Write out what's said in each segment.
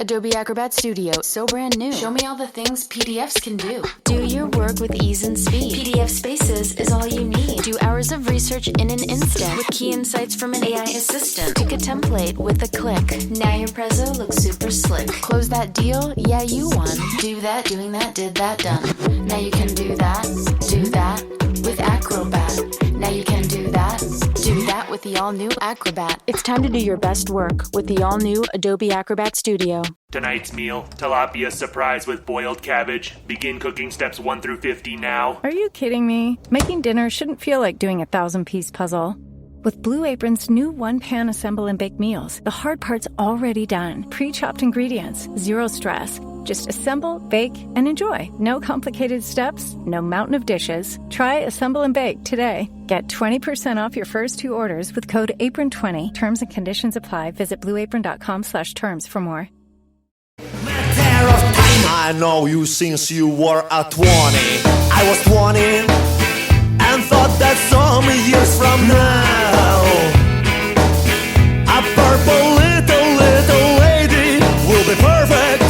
Adobe Acrobat Studio, so brand new. Show me all the things PDFs can do. Do your work with ease and speed. PDF Spaces is all you need. Do hours of research in an instant with key insights from an AI assistant. Pick a template with a click. Now your prezzo looks super slick. Close that deal? Yeah, you won. Do that, doing that, did that, done. Now you can do that with Acrobat. Now you can do that with the all-new Acrobat. It's time to do your best work with the all-new Adobe Acrobat Studio. Tonight's meal, tilapia surprise with boiled cabbage. Begin cooking steps 1 through 50 now. Are you kidding me? Making dinner shouldn't feel like doing a 1,000-piece puzzle. With Blue Apron's new one-pan assemble and bake meals, the hard part's already done. Pre-chopped ingredients, zero stress. Just assemble, bake, and enjoy. No complicated steps, no mountain of dishes. Try Assemble and Bake today. Get 20% off your first 2 orders with code APRON20. Terms and conditions apply. Visit blueapron.com/terms for more. Matter of time, I know you since you were at 20. I was 20 and thought that some years from now a purple little lady will be perfect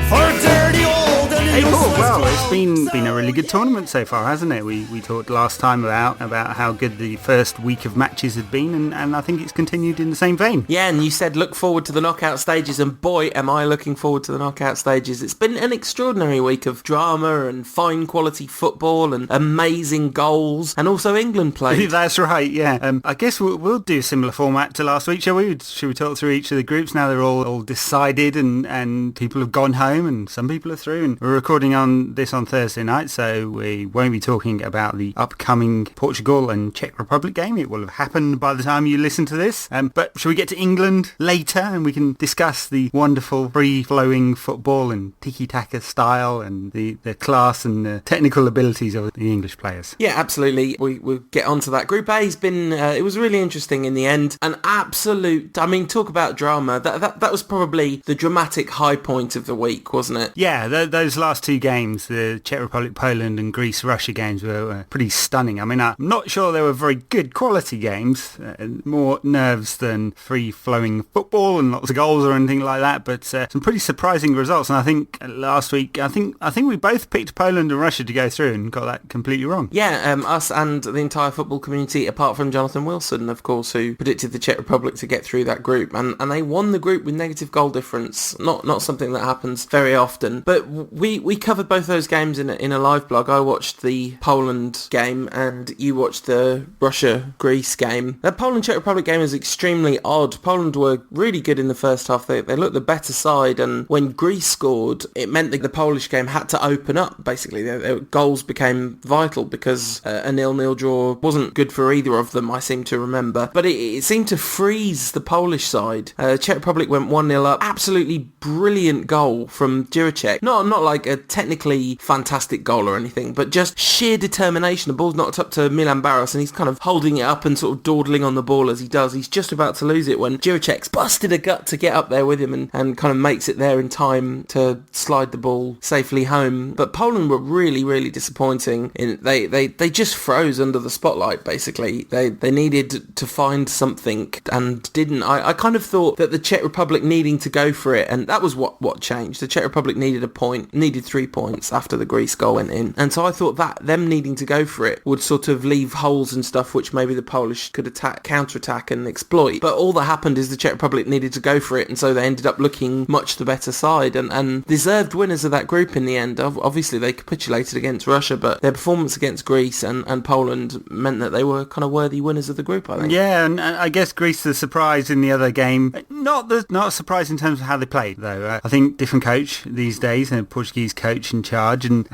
for dirty old and Hey, useless cool. Well, clowns. it's been a really good tournament so far, hasn't it? We talked last time about how good the first week of matches had been, and I think it's continued in the same vein. Yeah, and you said look forward to the knockout stages, and boy, am I looking forward to the knockout stages. It's been an extraordinary week of drama and fine quality football and amazing goals, and also England played. That's right, yeah. I guess we'll do a similar format to last week, shall we? Should we talk through each of the groups? Now they're all decided and people have gone home and some people are through, and we're recording on this on Thursday night, so we won't be talking about the upcoming Portugal and Czech Republic game. It will have happened by the time you listen to this. But shall we get to England later and we can discuss the wonderful free-flowing football and tiki-taka style and the class and the technical abilities of the English players? Yeah, absolutely. We'll get onto that. Group A's been, it was really interesting in the end. An absolute, I mean, talk about drama. That was probably the dramatic high point of the week, wasn't it? Yeah, those last 2 games, the Czech Republic, Poland and Greece-Russia games were pretty stunning. I mean, I'm not sure they were very good quality games, more nerves than free-flowing football and lots of goals or anything like that, but some pretty surprising results. And I think last week, I think we both picked Poland and Russia to go through and got that completely wrong. Yeah, us and the entire football community, apart from Jonathan Wilson, of course, who predicted the Czech Republic to get through that group. And they won the group with negative goal difference. Not something that happens very often. But we covered both those games in a live blog. I watched the Poland game and you watched the Russia-Greece game. That Poland-Czech Republic game is extremely odd. Poland were really good in the first half. They looked the better side, and when Greece scored, it meant that the Polish game had to open up, basically. Their goals became vital because a 0-0 draw wasn't good for either of them, I seem to remember. But it seemed to freeze the Polish side. Czech Republic went 1-0 up. Absolutely brilliant goal from Juracek. Not like a technically fantastic goal or anything, but just sheer determination. The ball's knocked up to Milan Baros and he's kind of holding it up and sort of dawdling on the ball as he does. He's just about to lose it when Juracek's busted a gut to get up there with him and kind of makes it there in time to slide the ball safely home. But Poland were really, really disappointing. They just froze under the spotlight, basically. They needed to find something and didn't. I kind of thought that the Czech Republic needing to go for it, and that was what changed. The Czech Republic needed 3 points after the Greece goal went in. And so I thought that them needing to go for it would sort of leave holes and stuff which maybe the Polish could counter-attack and exploit. But all that happened is the Czech Republic needed to go for it, and so they ended up looking much the better side and deserved winners of that group in the end. Obviously they capitulated against Russia, but their performance against Greece and Poland meant that they were kind of worthy winners of the group, I think. Yeah, and I guess Greece the surprise in the other game. Not a surprise in terms of how they played, though. I think different coach these days, and a Portuguese coach in charge, and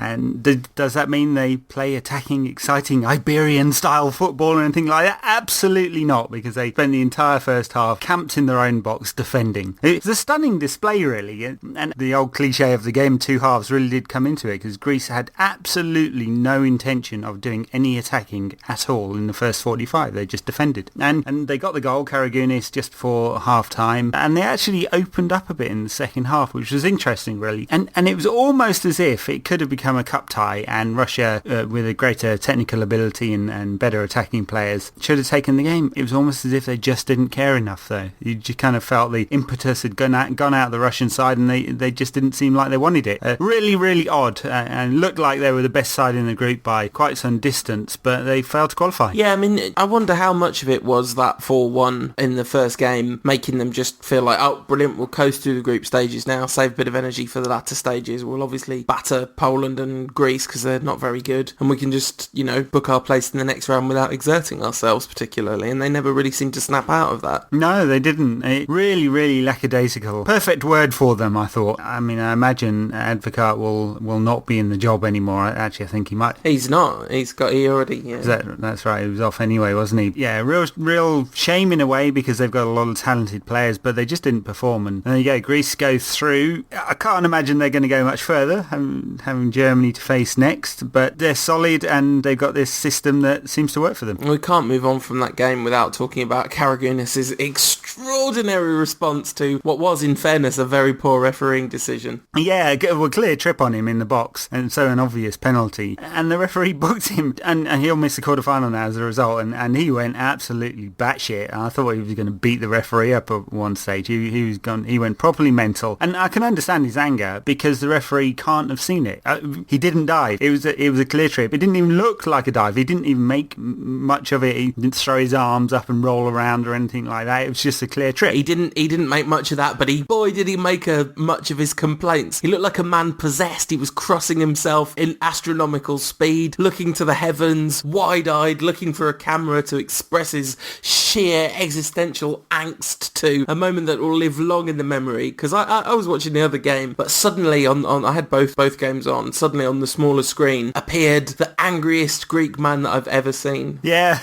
does that mean they play attacking, exciting Iberian-style football or anything like that? Absolutely not, because they spent the entire first half camped in their own box defending. It's a stunning display, really, and the old cliche of the game 2 halves really did come into it, because Greece had absolutely no intention of doing any attacking at all in the first 45. They just defended. And they got the goal, Karagounis, just before half-time, and they actually opened up a bit in the second half, which was interesting, really. And it was almost as if it could have become a cup tie and Russia, with a greater technical ability and better attacking players, should have taken the game. It was almost as if they just didn't care enough, though. You just kind of felt the impetus had gone out the Russian side, and they just didn't seem like they wanted it. Really, really odd, and looked like they were the best side in the group by quite some distance, but they failed to qualify. Yeah, I mean, I wonder how much of it was that 4-1 in the first game, making them just feel like, oh, brilliant, we'll coast through the group stages now, save a bit of energy for the latter stages. We'll obviously batter Poland and Greece because they're not very good, and we can just, book our place in the next round without exerting ourselves particularly, and they never really seemed to snap out of that. No, they didn't. It really, really lackadaisical. Perfect word for them, I thought. I mean, I imagine Advocat will not be in the job anymore. Actually, I think he might. He's not. He already, yeah. That's right. He was off anyway, wasn't he? Yeah, real shame in a way, because they've got a lot of talented players, but they just didn't perform. And there you go. Greece go through. I can't imagine they're going to go much further, having Germany to face next, but they're solid and they've got this system that seems to work for them. We can't move on from that game without talking about Karagounis' extraordinary response to what was, in fairness, a very poor refereeing decision. Yeah, a clear trip on him in the box, and so an obvious penalty. And the referee booked him, and he'll miss the quarter-final now as a result, and he went absolutely batshit. I thought he was going to beat the referee up at one stage. He went properly mental. And I can understand his anger, because the referee can't have seen it. He didn't dive. It was a clear trip. It didn't even look like a dive. He didn't even make much of it. He didn't throw his arms up and roll around or anything like that. It was just a clear trip. He didn't make much of that, but boy did he make much of his complaints. He looked like a man possessed. He was crossing himself in astronomical speed, looking to the heavens, wide-eyed, looking for a camera to express his sheer existential angst to, a moment that will live long in the memory. Because I was watching the other game, but suddenly I had both games on, suddenly on the smaller screen appeared the angriest Greek man that I've ever seen. Yeah,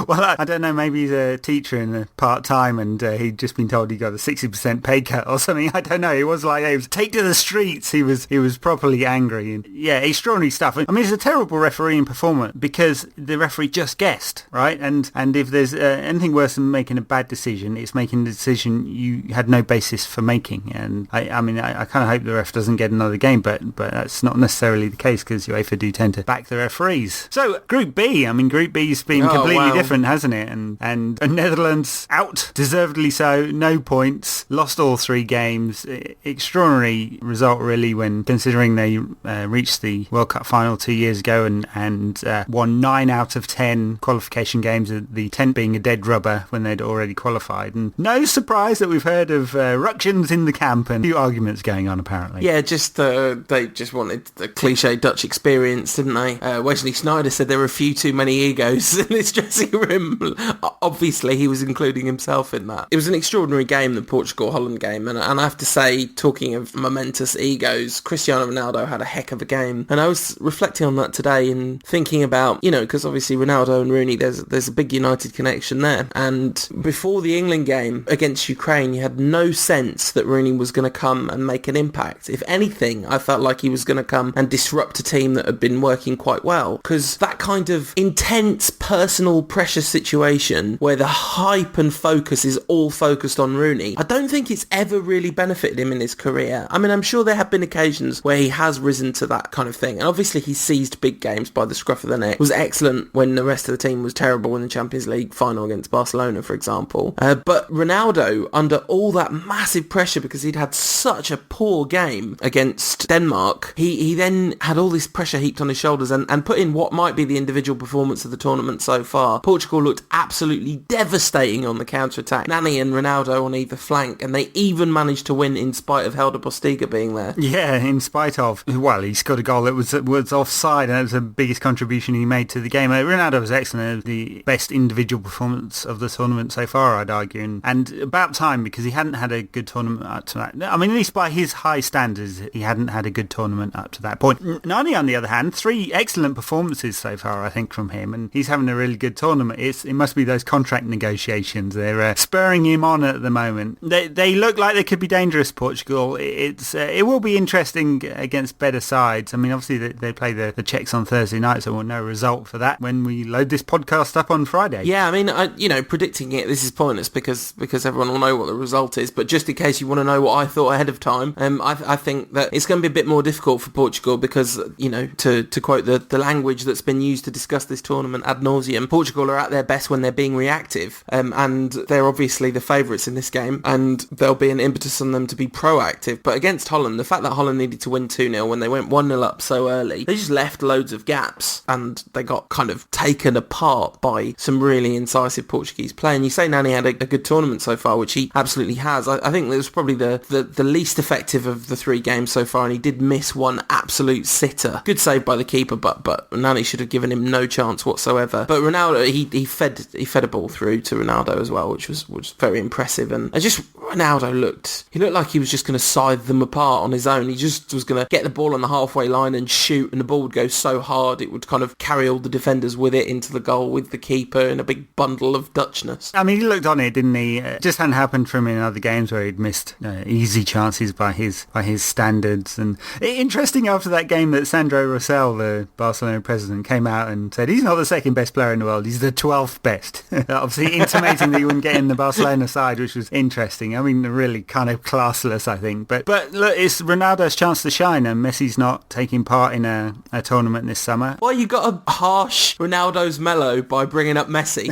well, I don't know, maybe he's a teacher in a part-time, and he'd just been told he got a 60% pay cut or something. I don't know. It was like, it was take to the streets. He was properly angry. And yeah, extraordinary stuff. I mean, it's a terrible refereeing performance, because the referee just guessed, right? And if there's anything worse than making a bad decision, it's making a decision you had no basis for making. And I mean, I kind of hope the ref doesn't get another game, but that's not necessarily the case, because UEFA do tend to back the referees. So Group B, I mean, Group B's been completely different, hasn't it? And Netherlands out, deservedly so, no points, lost all 3 games. Extraordinary result, really, when considering they reached the World Cup final 2 years ago and won 9 out of 10 qualification games, the 10th being a dead rubber when they'd already qualified. And no surprise that we've heard of ructions in the camp and a few arguments going on, apparently. Yeah, they just wanted the cliche Dutch experience, didn't they? Wesley Sneijder said there were a few too many egos in this dressing room. Obviously, he was including himself in that. It was an extraordinary game, the Portugal-Holland game, and I have to say, talking of momentous egos, Cristiano Ronaldo had a heck of a game. And I was reflecting on that today and thinking about, because obviously Ronaldo and Rooney, there's a big United connection there. And before the England game against Ukraine, you had no sense that Rooney was going to come and make an impact. If anything, I felt like he was going to come and disrupt a team that had been working quite well. Because that kind of intense, personal, pressure situation where the hype and focus is all focused on Rooney, I don't think it's ever really benefited him in his career. I mean, I'm sure there have been occasions where he has risen to that kind of thing. And obviously he seized big games by the scruff of the neck. Was excellent when the rest of the team was terrible in the Champions League final against Barcelona, for example. But Ronaldo, under all that massive pressure because he'd had such a poor game against Denmark, he then had all this pressure heaped on his shoulders and put in what might be the individual performance of the tournament so far. Portugal looked absolutely devastating on the counter-attack. Nani and Ronaldo on either flank, and they even managed to win in spite of Helder Postiga being there. Yeah, in spite of. Well, he scored a goal that was offside, and that was the biggest contribution he made to the game. Ronaldo was excellent. The best individual performance of the tournament so far, I'd argue. And about time, because he hadn't had a good tournament up to that. I mean, at least by his high standards, he hadn't had a good tournament up to that point. Nani, on the other hand, 3 excellent performances so far, I think, from him, and he's having a really good tournament. It must be those contract negotiations. They're spurring him on at the moment. They look like they could be dangerous, Portugal. It will be interesting against better sides. I mean, obviously they play the Czechs on Thursday night, so we'll know a result for that when we load this podcast up on Friday. Yeah, I mean, predicting it, this is pointless because everyone will know what the result is, but just in case you want to know what I thought ahead of time, I think that it's going to be a bit more difficult for Portugal because, to quote the language that's been used to discuss this tournament ad nauseum, Portugal are at their best when they're being reactive, and they're obviously the favourites in this game, and there'll be an impetus on them to be proactive. But against Holland, the fact that Holland needed to win 2-0 when they went 1-0 up so early, they just left loads of gaps, and they got kind of taken apart by some really incisive Portuguese play. And you say Nani had a good tournament so far, which he absolutely has. I think it was probably the least effective of the 3 games so far, and he did miss one absolute sitter. Good save by the keeper, but Nani should have given him no chance whatsoever. But Ronaldo, he fed a ball through to Ronaldo as well, which was very impressive. And just Ronaldo looked like he was just going to scythe them apart on his own. He just was going to get the ball on the halfway line and shoot, and the ball would go so hard it would kind of carry all the defenders with it into the goal with the keeper in a big bundle of Dutchness. I mean, he looked on it, didn't he? It just hadn't happened for him in other games where he'd missed easy chances by his standards. And interesting after that game that Sandro Rosell, the Barcelona president, came out and said he's not the second best player in the world, he's the 12th best. Obviously intimating that he wouldn't get in the Barcelona side, which was interesting. I mean, really kind of classless, I think. But look, it's Ronaldo's chance to shine, and Messi's not taking part in a tournament this summer. Well, you got to harsh Ronaldo's mellow by bringing up Messi.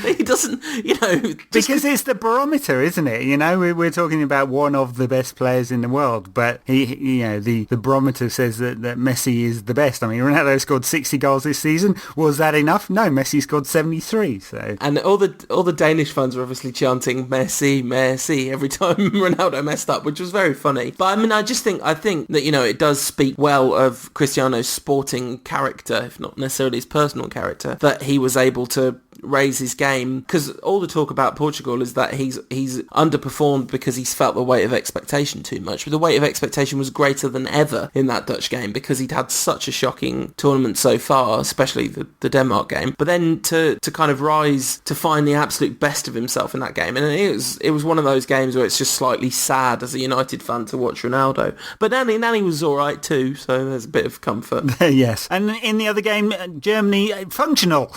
He doesn't, because it's the barometer, isn't it? We're talking about one of the best players in the world, but the barometer says that Messi is the best. I mean, Ronaldo scored 60 goals this season. Was that enough? No, Messi scored 73. So, and all the Danish fans were obviously chanting Messi, Messi every time Ronaldo messed up, which was very funny. But I mean, I think that it does speak well of Cristiano's sporting character, if not necessarily his personal character, that he was able to raise his game, because all the talk about Portugal is that he's underperformed because he's felt the weight of expectation too much. But the weight of expectation was greater than ever in that Dutch game because he'd had such a shocking tournament so far, especially the Denmark game. But then to kind of rise to find the absolute best of himself in that game, and it was one of those games where it's just slightly sad as a United fan to watch Ronaldo. But Nani was all right too, so there's a bit of comfort. Yes, and in the other game, Germany functional,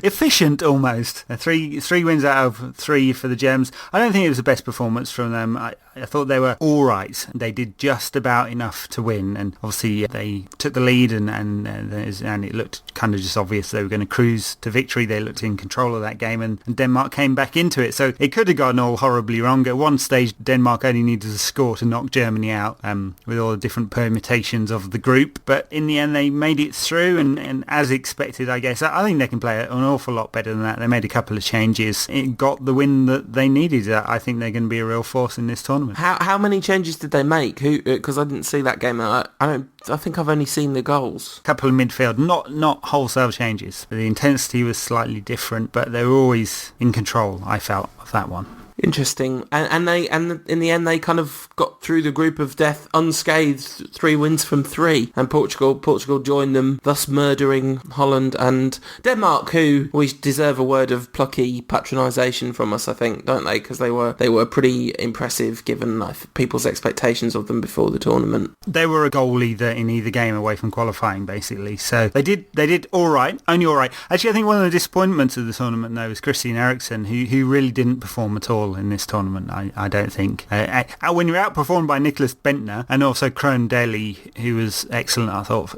efficient almost. 3 wins out of 3 for the Germans. I don't think it was the best performance from them. I thought they were all right. They did just about enough to win, and obviously they took the lead, and it looked kind of just obvious they were going to cruise to victory. They looked in control of that game, and Denmark came back into it. So it could have gone all horribly wrong. At one stage, Denmark only needed a score to knock Germany out, with all the different permutations of the group. But in the end, they made it through, and as expected, I guess. I think they can play an awful lot better than that. They made a couple of changes. It got the win that they needed. I think they're going to be a real force in this tournament. How many changes did they make? Who? Because I didn't see that game. I think I've only seen the goals. A couple of midfield, not wholesale changes. The intensity was slightly different, but they were always in control, I felt, of that one. Interesting. And in the end they kind of got through the group of death unscathed, 3 wins from 3, and Portugal joined them, thus murdering Holland and Denmark, who we deserve a word of plucky patronisation from us, I think, don't they? Because they were pretty impressive given people's expectations of them before the tournament. They were a goal leader in either game away from qualifying, basically. So they did all right, only all right. Actually, I think one of the disappointments of the tournament though was Christian Eriksen, who really didn't perform at all in this tournament. I don't think when you're outperformed by Nicholas Bentner and also Krohn Deli, who was excellent, I thought,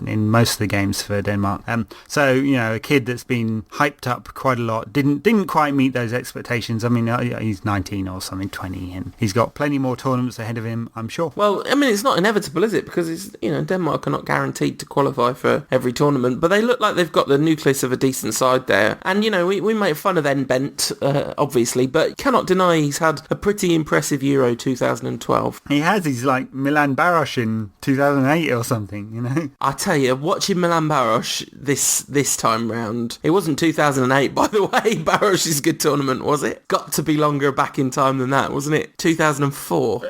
in most of the games for Denmark. So a kid that's been hyped up quite a lot didn't quite meet those expectations. I mean, he's 19 or something, 20, and he's got plenty more tournaments ahead of him, I'm sure. Well, I mean, it's not inevitable, is it? Because Denmark are not guaranteed to qualify for every tournament, but they look like they've got the nucleus of a decent side there. And we make fun of N Bent, obviously, but cannot deny he's had a pretty impressive Euro 2012. He has. He's like Milan Baros in 2008 or something, I tell you, watching Milan Baros this time round, it wasn't 2008, by the way. Baros's good tournament, was it? Got to be longer back in time than that, wasn't it? 2004.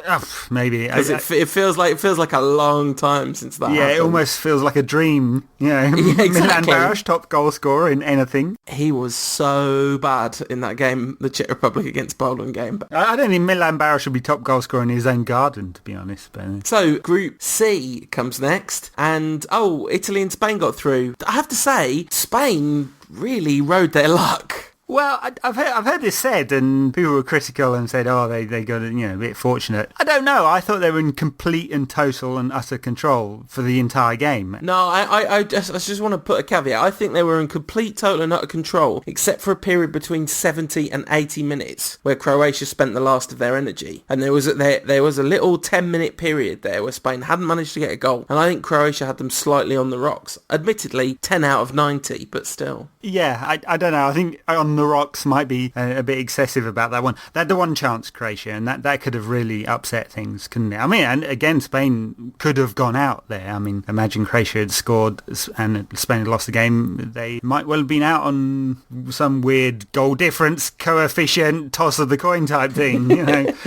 Maybe. It feels like a long time since that happened. It almost feels like a dream. Yeah, exactly. Milan Baros, top goal scorer in anything. He was so bad in that game, the Czech Republic against Poland game. I don't think Milan Baros should be top goal scorer in his own garden, to be honest. But... So Group C comes next, and Italy and Spain got through. I have to say, Spain really rode their luck. Well, I've heard this said, and people were critical and said, "Oh, they got a bit fortunate." I don't know. I thought they were in complete and total and utter control for the entire game. No, I just want to put a caveat. I think they were in complete, total and utter control, except for a period between 70 and 80 minutes where Croatia spent the last of their energy, and there was a little 10-minute period there where Spain hadn't managed to get a goal, and I think Croatia had them slightly on the rocks. Admittedly, 10 out of 90, but still. Yeah, I don't know. I think on the rocks might be a bit excessive about that one. They had the one chance, Croatia, and that could have really upset things, couldn't it? I mean, and again, Spain could have gone out there. I mean, imagine Croatia had scored and Spain had lost the game. They might well have been out on some weird goal difference coefficient, toss of the coin type thing,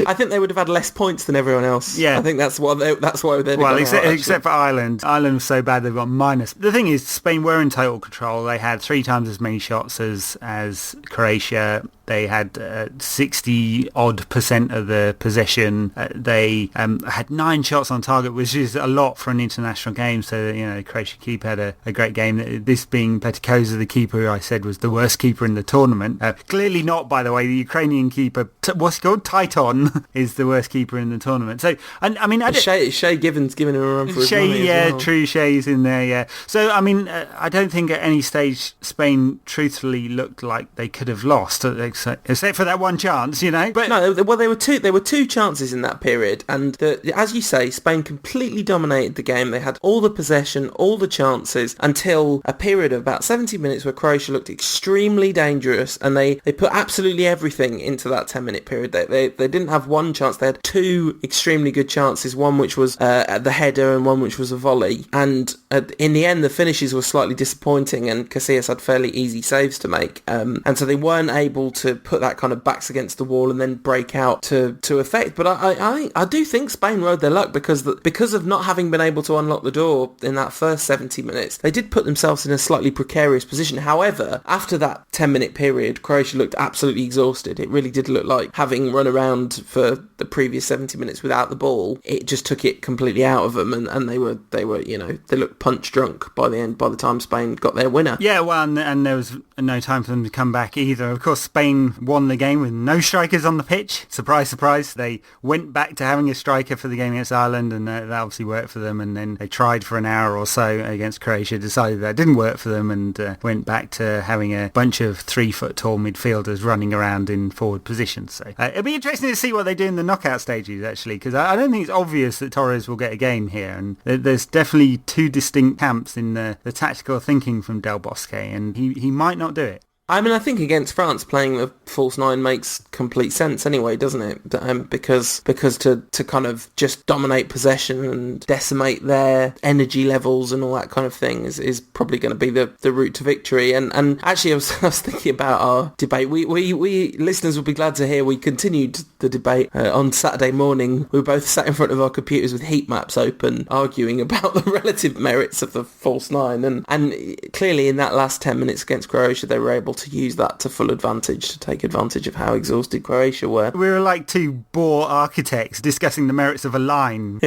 I think they would have had less points than everyone else. Yeah. I think that's why they'd well, gone except for Ireland. Ireland was so bad they've got minus. The thing is, Spain were in total control. They had 3 times as many shots as Croatia. They had 60-odd% of the possession. They had 9 shots on target, which is a lot for an international game. So, the Croatian keeper had a great game. This being Petikosa, the keeper who I said was the worst keeper in the tournament. Clearly not, by the way. The Ukrainian keeper, what's he called? Titon, is the worst keeper in the tournament. So, I mean... Shea Given's giving him a run for his money as well. True, Shea's in there, yeah. So, I mean, I don't think at any stage Spain truthfully looked like they could have lost, except for that one chance, But no, well, there were two chances in that period, and as you say, Spain completely dominated the game. They had all the possession, all the chances, until a period of about 70 minutes where Croatia looked extremely dangerous, and they put absolutely everything into that 10-minute period. They didn't have one chance. They had 2 extremely good chances, one which was the header and one which was a volley, and in the end the finishes were slightly disappointing, and Casillas had fairly easy saves to make, and so they weren't able to put that kind of backs against the wall and then break out to effect. But I do think Spain rode their luck because of not having been able to unlock the door in that first 70 minutes. They did put themselves in a slightly precarious position. However, after that 10-minute period, Croatia looked absolutely exhausted. It really did look like, having run around for the previous 70 minutes without the ball, it just took it completely out of them, and they looked punch drunk by the time Spain got their winner. Yeah, well, and there was no time for them to come back either. Of course, Spain won the game with no strikers on the pitch. Surprise, surprise. They went back to having a striker for the game against Ireland, and that obviously worked for them. And then they tried for an hour or so against Croatia, decided that didn't work for them, and went back to having a bunch of 3-foot-tall midfielders running around in forward positions. So it'll be interesting to see what they do in the knockout stages, actually, because I don't think it's obvious that Torres will get a game here. And there's definitely 2 distinct camps in the tactical thinking from Del Bosque, and he might not do it. I mean, I think against France, playing the false 9 makes complete sense anyway, doesn't it? Because to kind of just dominate possession and decimate their energy levels and all that kind of thing is probably going to be the route to victory. And actually, I was thinking about our debate. We listeners will be glad to hear we continued the debate on Saturday morning. We were both sat in front of our computers with heat maps open, arguing about the relative merits of the false 9. And clearly, in that last 10 minutes against Croatia, they were able to use that to full advantage, to take advantage of how exhausted Croatia were. We were like 2 boor architects discussing the merits of a line.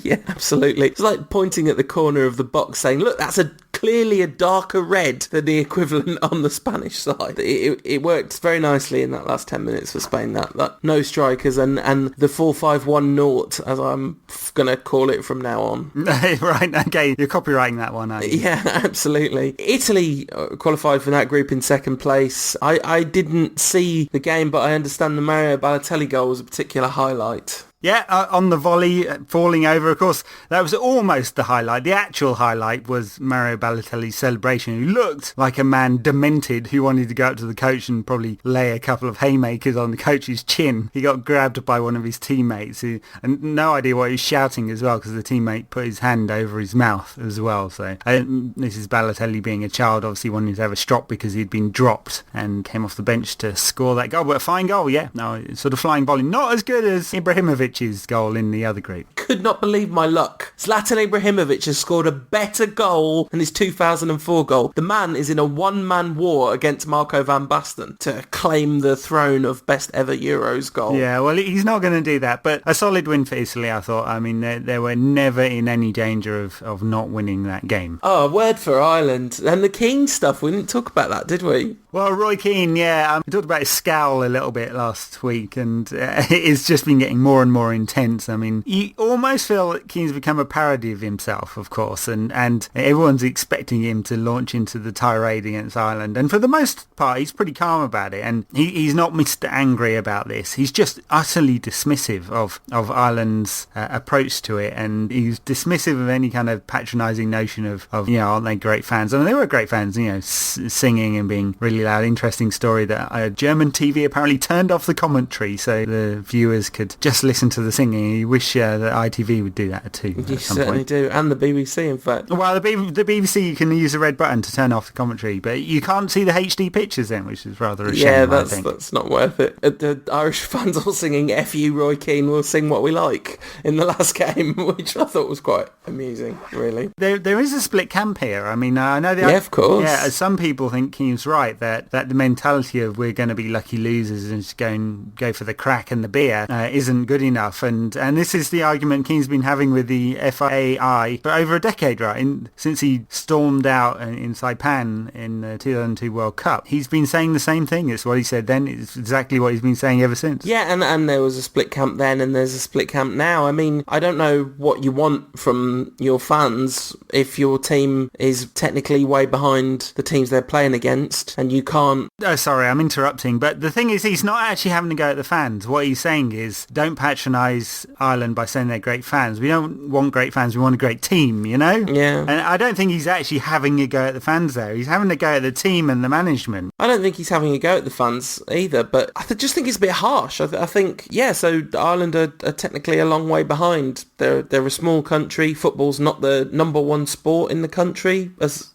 Yeah, absolutely. It's like pointing at the corner of the box saying, look, that's clearly a darker red than the equivalent on the Spanish side. It worked very nicely in that last 10 minutes for Spain, that no strikers and the 4-5-1 naught, as I'm going to call it from now on. Right, okay, you're copywriting that one, aren't you? Yeah, absolutely. Italy qualified for that group in second place. I didn't see the game, but I understand the Mario Balotelli goal was a particular highlight. Yeah, on the volley, falling over, of course, that was almost the highlight. The actual highlight was Mario Balotelli's celebration, who looked like a man demented who wanted to go up to the coach and probably lay a couple of haymakers on the coach's chin. He got grabbed by one of his teammates, and no idea what he was shouting as well, because the teammate put his hand over his mouth as well. So this is Balotelli being a child, obviously wanting to have a strop because he'd been dropped and came off the bench to score that goal. But a fine goal, yeah. No, sort of flying volley. Not as good as Ibrahimovic's goal in the other group. Could not believe my luck. Zlatan Ibrahimovic has scored a better goal than his 2004 goal. The man is in a one-man war against Marco van Basten to claim the throne of best ever Euros goal. Yeah, well, he's not going to do that, but a solid win for Italy, I thought. I mean, they were never in any danger of not winning that game. Oh, a word for Ireland. And the Keane stuff, we didn't talk about that, did we? Well, Roy Keane, we talked about his scowl a little bit last week, and it's just been getting more and more intense. I mean, you almost feel that Keane's become a parody of himself, of course, and everyone's expecting him to launch into the tirade against Ireland. And for the most part, he's pretty calm about it, and he's not Mr. Angry about this. He's just utterly dismissive of Ireland's approach to it, and he's dismissive of any kind of patronising notion of aren't they great fans? I mean, they were great fans, singing and being really loud. Interesting story that German TV apparently turned off the commentary so the viewers could just listen to the singing. You wish that ITV would do that too. You certainly do, and the BBC, in fact. Well, the BBC, you can use the red button to turn off the commentary, but you can't see the HD pictures then, which is rather a shame. Yeah, that's not worth it. The Irish fans all singing "F you, Roy Keane, we'll sing what we like" in the last game, which I thought was quite amusing, really. There is a split camp here. I mean, I know of course. Yeah, some people think Keane's right that the mentality of we're going to be lucky losers and just go for the crack and the beer isn't good enough, and this is the argument Keane's been having with the FAI for over a decade, right? Since he stormed out in Saipan in the 2002 World Cup, he's been saying the same thing. It's what he said then. It's exactly what he's been saying ever since. Yeah, and there was a split camp then, and there's a split camp now. I mean, I don't know what you want from your fans if your team is technically way behind the teams they're playing against, and you can't... Oh, sorry, I'm interrupting, but the thing is, he's not actually having to go at the fans. What he's saying is, don't patronise Ireland by saying they're great fans. We don't want great fans, we want a great team, Yeah. And I don't think he's actually having a go at the fans there. He's having a go at the team and the management. I don't think he's having a go at the fans either, but I just think it's a bit harsh. I think, so Ireland are technically a long way behind. They're a small country. Football's not the number one sport in the country, as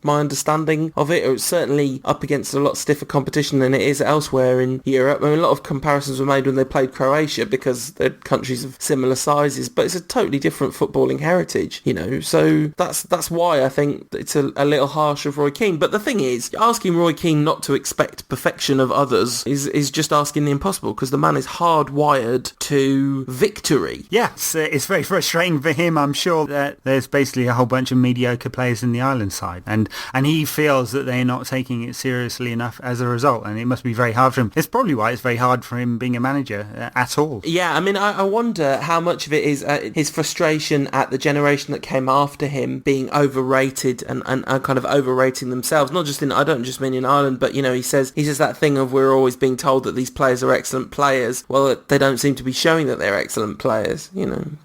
my understanding of it. It's certainly up against a lot stiffer competition than it is elsewhere in Europe. I mean, a lot of comparisons were made when they played Croatia because they're countries of similar sizes, but it's a totally different footballing heritage, So that's why I think it's a little harsh of Roy Keane. But the thing is, asking Roy Keane not to expect perfection of others is just asking the impossible, because the man is hardwired to victory. Yeah, it's very frustrating for him. I'm sure that there's basically a whole bunch of mediocre players in the Ireland side, and he feels that they're not taking it seriously enough as a result, and it must be very hard for him. It's probably why it's very hard for him being a manager at all. Yeah, I mean, I wonder how much of it is his frustration at the generation that came after him being overrated and kind of overrating themselves. Not just I don't just mean in Ireland, but he says that thing of we're always being told that these players are excellent players. Well, they don't seem to be showing that they're excellent players,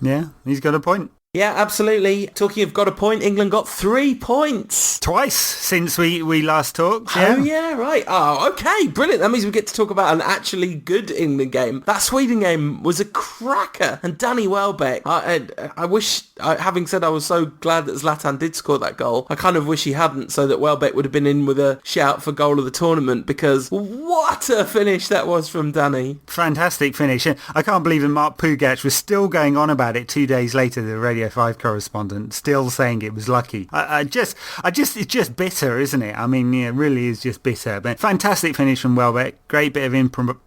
Yeah, he's got a point. Yeah, absolutely. Talking of got a point, England got 3 points. Twice since we last talked. Yeah. Oh, yeah, right. Oh, okay, brilliant. That means we get to talk about an actually good England game. That Sweden game was a cracker. And Danny Welbeck, I wish, having said I was so glad that Zlatan did score that goal, I kind of wish he hadn't, so that Welbeck would have been in with a shout for goal of the tournament, because what a finish that was from Danny. Fantastic finish. I can't believe that Mark Pugac was still going on about it 2 days later, the Radio 5 correspondent, still saying it was lucky. It's just bitter, isn't it? I mean, it really is just bitter. But fantastic finish from Welbeck. Great bit of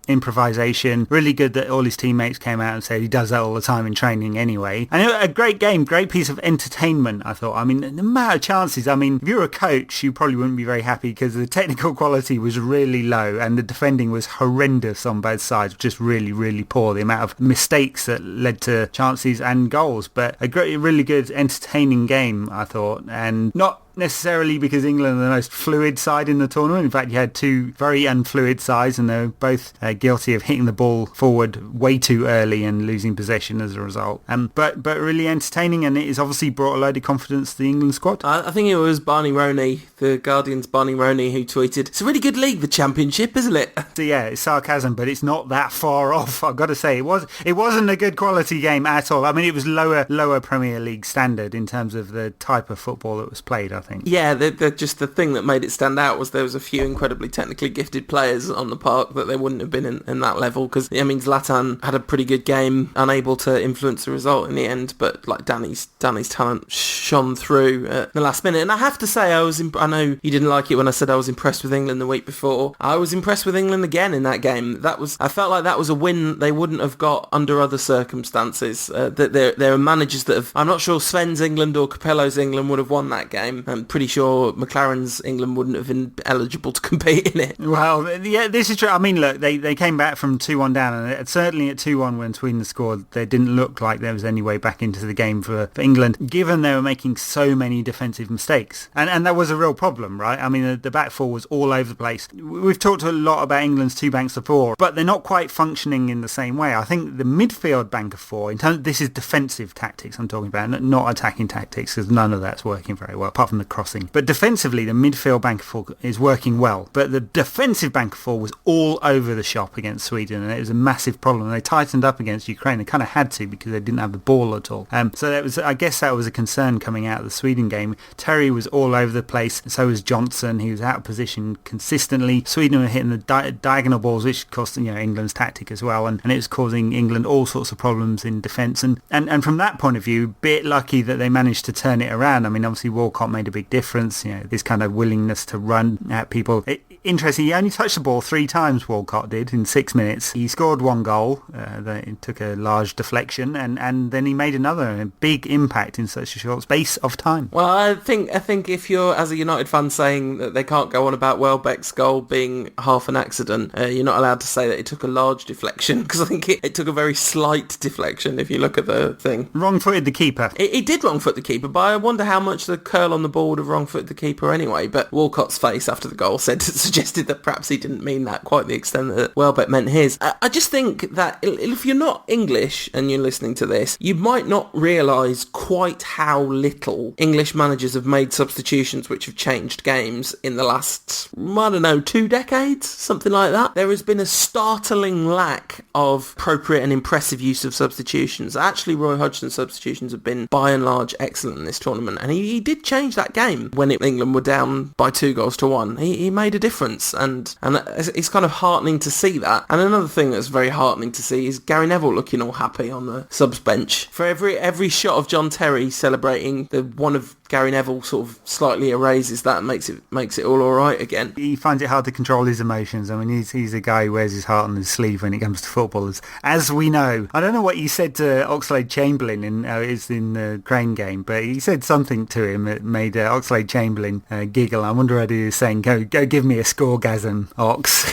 improvisation. Really good that all his teammates came out and said he does that all the time in training anyway. And a great game, great piece of entertainment, I thought. I mean, the amount of chances. I mean, if you're a coach, you probably wouldn't be very happy because the technical quality was really low and the defending was horrendous on both sides. Just really, really poor. The amount of mistakes that led to chances and goals. But a really good, entertaining game, I thought. And not necessarily because England are the most fluid side in the tournament. In fact, you had two very unfluid sides, and they were both guilty of hitting the ball forward way too early and losing possession as a result. But really entertaining, and it has obviously brought a load of confidence to the England squad. I think it was Barney Roney, the Guardian's Barney Roney, who tweeted, "It's a really good league, the Championship, isn't it?" So yeah, it's sarcasm, but it's not that far off. I've got to say, it wasn't a good quality game at all. I mean, it was lower Premier League standard in terms of the type of football that was played, I think. Yeah, just the thing that made it stand out was there was a few incredibly technically gifted players on the park that they wouldn't have been in that level, because, I mean, Zlatan had a pretty good game, unable to influence the result in the end, but like Danny's talent shone through at the last minute. And I have to say, I know you didn't like it when I said I was impressed with England the week before. I was impressed with England again in that game. I felt like that was a win they wouldn't have got under other circumstances. That there are managers that have, I'm not sure Sven's England or Capello's England would have won that game. I'm pretty sure McLaren's England wouldn't have been eligible to compete in it. Well, yeah, this is true. I mean, look, they came back from 2-1 down, and certainly at 2-1 when Sweden scored, they didn't look like there was any way back into the game for England, given they were making so many defensive mistakes. And that was a real problem, right? I mean, the back four was all over the place. We've talked a lot about England's two banks of four, but they're not quite functioning in the same way. I think the midfield bank of four, in terms, this is defensive tactics I'm talking about, not attacking tactics, because none of that's working very well, apart from the crossing. But defensively, the midfield bank of four is working well. But the defensive bank of four was all over the shop against Sweden, and it was a massive problem. They tightened up against Ukraine. They kind of had to because they didn't have the ball at all. So that was, I guess that was a concern coming out of the Sweden game. Terry was all over the place. So was Johnson. He was out of position consistently. Sweden were hitting the diagonal balls, which cost England's tactic as well, and it was causing England all sorts of problems in defence. And from that point of view, a bit lucky that they managed to turn it around. I mean, obviously Walcott made a big difference. This kind of willingness to run at people. Interesting, he only touched the ball 3 times, Walcott did, in 6 minutes. He scored 1 goal, it took a large deflection, and then he made another, a big impact in such a short space of time. Well, I think if you're, as a United fan, saying that they can't go on about Welbeck's goal being half an accident, you're not allowed to say that it took a large deflection, because I think it took a very slight deflection, if you look at the thing. Wrong-footed the keeper. It did wrong-foot the keeper, but I wonder how much the curl on the ball would have wrong-footed the keeper anyway, but Walcott's face after the goal suggested that perhaps he didn't mean that quite the extent that Welbeck meant his. I just think that if you're not English and you're listening to this, you might not realise quite how little English managers have made substitutions which have changed games in the last, 2 decades, something like that. There has been a startling lack of appropriate and impressive use of substitutions. Actually, Roy Hodgson's substitutions have been, by and large, excellent in this tournament, and he did change that game when England were down by 2-1. He made a difference, and it's kind of heartening to see that. And another thing that's very heartening to see is Gary Neville looking all happy on the subs bench. For every shot of John Terry celebrating, the one of Gary Neville sort of slightly erases that and makes it all right again. He finds it hard to control his emotions. I mean, he's a guy who wears his heart on his sleeve when it comes to footballers, as we know. I don't know what he said to Oxlade-Chamberlain in the Crane game, but he said something to him that made Oxlade-Chamberlain giggle. I wonder what he was saying. Go give me a scoregasm, Ox.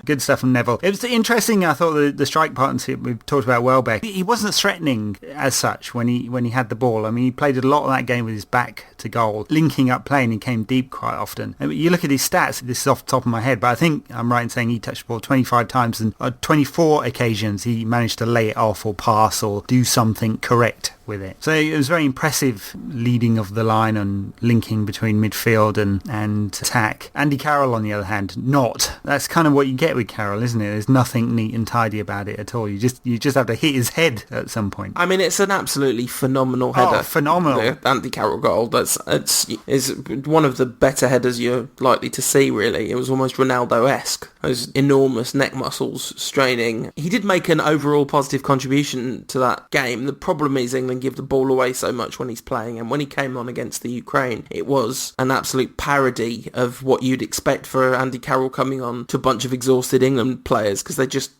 Good stuff from Neville. It was interesting. I thought the strike partnership, we've talked about Welbeck, he wasn't threatening as such when he had the ball. I mean, he played a lot of that game with his back to goal, linking up play, and he came deep quite often. I mean, you look at his stats, this is off the top of my head, but I think I'm right in saying he touched the ball 25 times, and on 24 occasions he managed to lay it off or pass or do something correct with it. So it was very impressive leading of the line and linking between midfield and attack. Andy Carroll, on the other hand, not. That's kind of what you get with Carroll, isn't it? There's nothing neat and tidy about it at all. You just have to hit his head at some point. I mean, it's an absolutely phenomenal header. Oh, phenomenal. The Andy Carroll goal. Is one of the better headers you're likely to see, really. It was almost Ronaldo-esque. Those enormous neck muscles straining. He did make an overall positive contribution to that game. The problem is England give the ball away so much when he's playing, and when he came on against the Ukraine, it was an absolute parody of what you'd expect for Andy Carroll coming on to a bunch of exhausted England players, because they just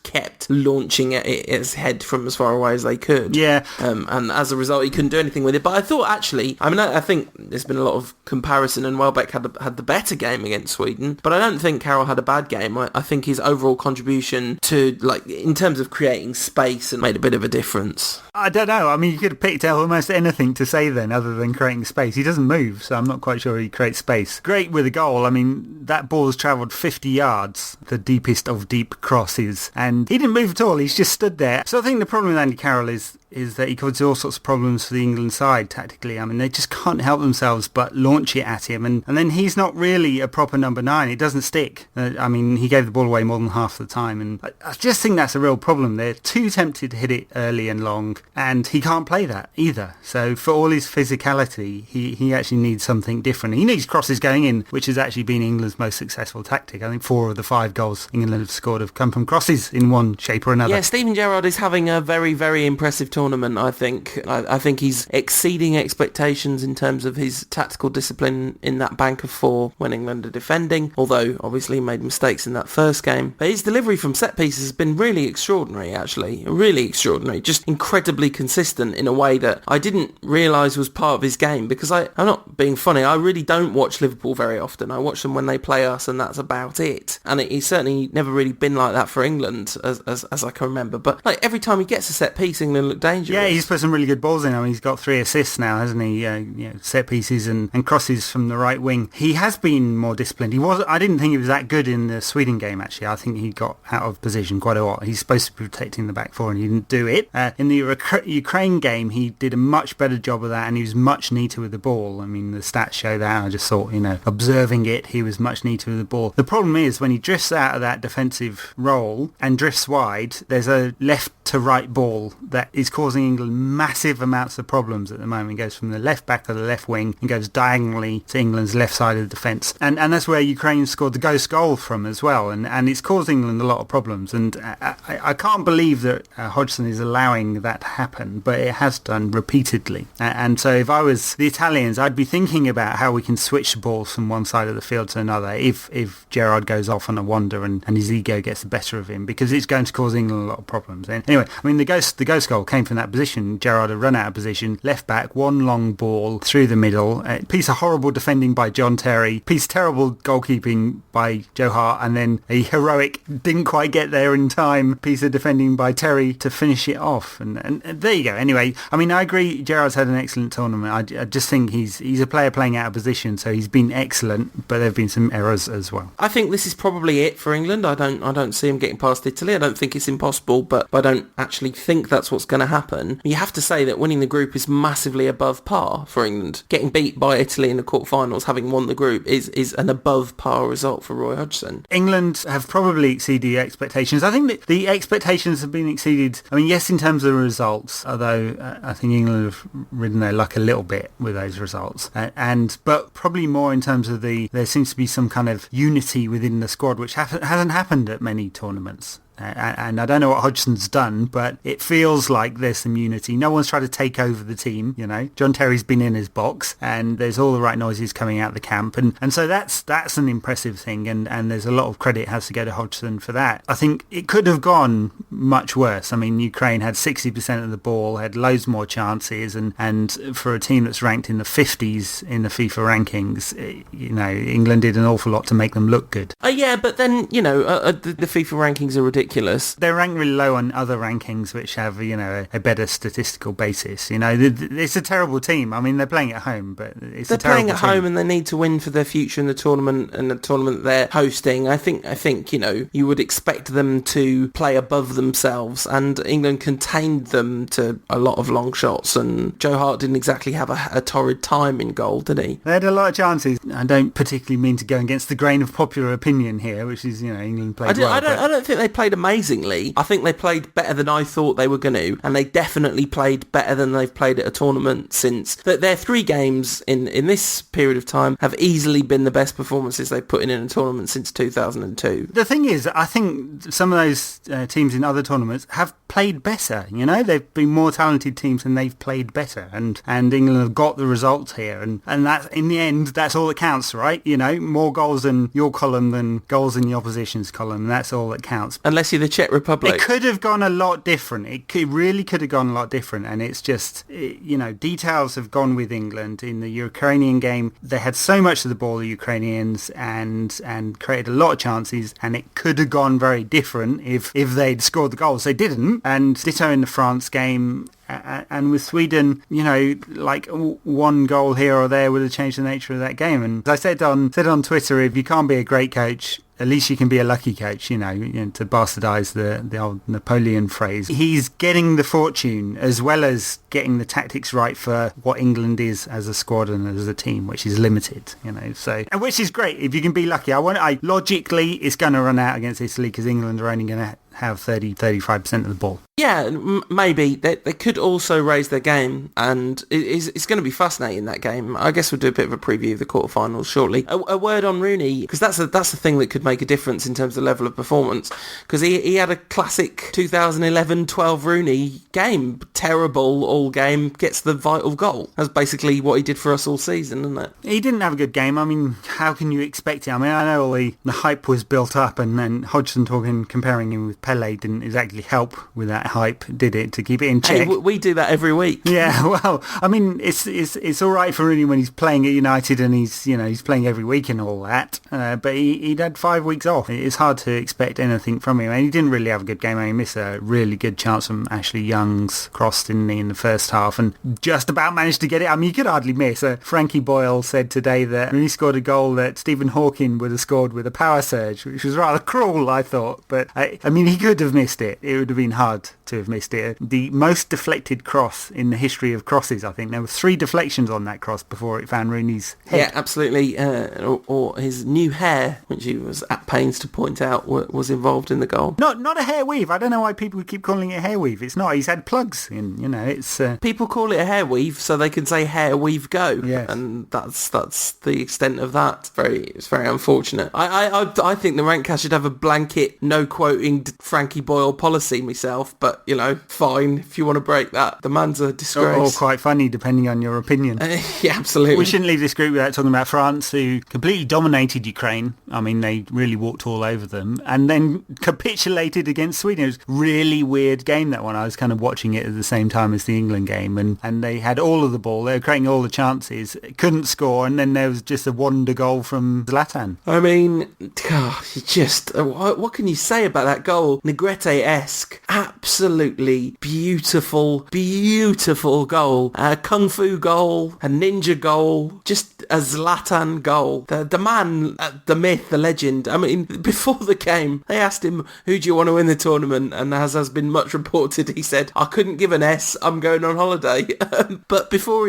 kept launching at his head from as far away as they could. Yeah. And as a result, he couldn't do anything with it. But I thought, actually, I think there's been a lot of comparison, and Welbeck had the better game against Sweden, but I don't think Carroll had a bad game. I think his overall contribution to, in terms of creating space, and made a bit of a difference. I don't know. I mean, you could have picked out almost anything to say then other than creating space. He doesn't move, so I'm not quite sure he creates space. Great with a goal. I mean, that ball's travelled 50 yards, the deepest of deep crosses, and he didn't move at all. He's just stood there. So I think the problem with Andy Carroll is that he causes all sorts of problems for the England side tactically. I mean, they just can't help themselves but launch it at him, and then he's not really a proper number 9. It doesn't stick. I mean, he gave the ball away more than half the time, and I just think that's a real problem. They're too tempted to hit it early and long, and he can't play that either. So for all his physicality, he actually needs something different. He needs crosses going in, which has actually been England's most successful tactic. I think 4 of the 5 goals England have scored have come from crosses in one shape or another. Yeah, Steven Gerrard is having a very, very impressive tournament tournament, I think. I think he's exceeding expectations in terms of his tactical discipline in that bank of four when England are defending, although obviously he made mistakes in that first game. But his delivery from set pieces has been really extraordinary, actually. Really extraordinary. Just incredibly consistent in a way that I didn't realise was part of his game, because I'm not being funny, I really don't watch Liverpool very often. I watch them when they play us, and that's about it. And he's certainly never really been like that for England, as I can remember. But like every time he gets a set piece, England look dangerous. Yeah, he's put some really good balls in. I mean, he's got 3 assists now, hasn't he? Set pieces and crosses from the right wing. He has been more disciplined. I didn't think he was that good in the Sweden game, actually. I think he got out of position quite a lot. He's supposed to be protecting the back four, and he didn't do it. In the Ukraine game, he did a much better job of that, and he was much neater with the ball. I mean, the stats show that. I just thought, observing it, he was much neater with the ball. The problem is, when he drifts out of that defensive role and drifts wide, there's a left to right ball that is causing England massive amounts of problems at the moment. It goes from the left back of the left wing and goes diagonally to England's left side of the defence. And that's where Ukraine scored the ghost goal from as well. And it's caused England a lot of problems. And I can't believe that Hodgson is allowing that to happen, but it has done repeatedly. And so if I was the Italians, I'd be thinking about how we can switch the balls from one side of the field to another if Gerrard goes off on a wander and his ego gets the better of him, because it's going to cause England a lot of problems. And anyway, I mean, the ghost goal came from that position. Gerrard had run out of position, left back, one long ball through the middle, a piece of horrible defending by John Terry, piece of terrible goalkeeping by Joe Hart, and then a heroic, didn't quite get there in time, piece of defending by Terry to finish it off. And there you go. Anyway, I mean, I agree Gerrard's had an excellent tournament. I just think he's a player playing out of position, so he's been excellent, but there have been some errors as well. I think this is probably it for England. I don't see him getting past Italy. I don't think it's impossible, but I don't actually think that's what's going to happen. You have to say that winning the group is massively above par for England. Getting beat by Italy in the quarterfinals, having won the group, is an above par result for Roy Hodgson. England have probably exceeded expectations. I think that the expectations have been exceeded. I mean, yes, in terms of the results, although I think England have ridden their luck a little bit with those results, but probably more in terms of there seems to be some kind of unity within the squad, which hasn't happened at many tournaments. And I don't know what Hodgson's done, but it feels like there's some unity. No one's tried to take over the team, John Terry's been in his box, and there's all the right noises coming out of the camp. And so that's an impressive thing, and there's a lot of credit has to go to Hodgson for that. I think it could have gone much worse. I mean, Ukraine had 60% of the ball, had loads more chances, and for a team that's ranked in the 50s in the FIFA rankings, England did an awful lot to make them look good. Yeah, but then, the FIFA rankings are ridiculous. They're ranked really low on other rankings which have, a better statistical basis. It's a terrible team. I mean, they're playing at home, but it's a terrible team. They're playing at home, and they need to win for their future in the tournament and the tournament they're hosting. I think you would expect them to play above themselves, and England contained them to a lot of long shots, and Joe Hart didn't exactly have a torrid time in goal, did he? They had a lot of chances. I don't particularly mean to go against the grain of popular opinion here, which is, England played well. I don't think they played amazingly. I think they played better than I thought they were going to, and they definitely played better than they've played at a tournament since. Their 3 games in this period of time have easily been the best performances they've put in a tournament since 2002. The thing is, I think some of those teams in other tournaments have played better. They've been more talented teams and they've played better, and England have got the results here, and that's, in the end, that's all that counts, right? More goals in your column than goals in the opposition's column, and that's all that counts. Unless you're the Czech Republic. It could have gone a lot different. It really could have gone a lot different, and it's just, details have gone with England. In the Ukrainian game, they had so much of the ball, the Ukrainians, and created a lot of chances, and it could have gone very different if they'd scored the goals. They didn't, and ditto in the France game. And with Sweden, like one goal here or there would have changed the nature of that game. And as I said on Twitter, if you can't be a great coach, at least you can be a lucky coach, to bastardise the old Napoleon phrase. He's getting the fortune as well as getting the tactics right for what England is as a squad and as a team, which is limited, so, and which is great if you can be lucky. Logically, it's going to run out against Italy because England are only going to have 35% of the ball. Yeah, maybe. They could also raise their game, and it's going to be fascinating, that game. I guess we'll do a bit of a preview of the quarterfinals shortly. A word on Rooney, because that's the thing that could make a difference in terms of level of performance, because he had a classic 2011-12 Rooney game. Terrible all game, gets the vital goal. That's basically what he did for us all season, isn't it? He didn't have a good game. I mean, how can you expect it? I mean, I know all the hype was built up, and then Hodgson comparing him with Pele didn't exactly help with that hype, did it, to keep it in check? Hey, we do that every week. Yeah, well, I mean, it's all right for Rooney when he's playing at United and he's playing every week and all that, but he'd had 5 weeks off. It's hard to expect anything from him, and he didn't really have a good game. I mean, he missed a really good chance from Ashley Young's cross, didn't he, in the first half, and just about managed to get it. I mean, you could hardly miss. Frankie Boyle said today that Rooney scored a goal that Stephen Hawking would have scored with a power surge, which was rather cruel, I thought, but I mean, he could have missed it. It would have been hard to have missed it. The most deflected cross in the history of crosses, I think. There were 3 deflections on that cross before it found Rooney's head. Yeah, absolutely. Or his new hair, which he was at pains to point out, was involved in the goal. Not a hair weave. I don't know why people keep calling it a hair weave. It's not. He's had plugs in, it's... People call it a hair weave so they can say hair weave go. Yes. And that's the extent of that. It's very unfortunate. I think the Rankcast should have a blanket no quoting Frankie Boyle policy myself, but, fine if you want to break that. The man's a disgrace. Or quite funny, depending on your opinion. Yeah, absolutely. We shouldn't leave this group without talking about France, who completely dominated Ukraine. I mean, they really walked all over them, and then capitulated against Sweden. It was a really weird game, that one. I was kind of watching it at the same time as the England game, and they had all of the ball. They were creating all the chances, couldn't score, and then there was just a wonder goal from Zlatan. I mean, what can you say about that goal? Negrete-esque. Absolutely beautiful goal. A kung fu goal, a ninja goal, just a Zlatan goal. The man, the myth, the legend. I mean, before the game, they asked him, who do you want to win the tournament? And as has been much reported, he said, I couldn't give an S, I'm going on holiday. But before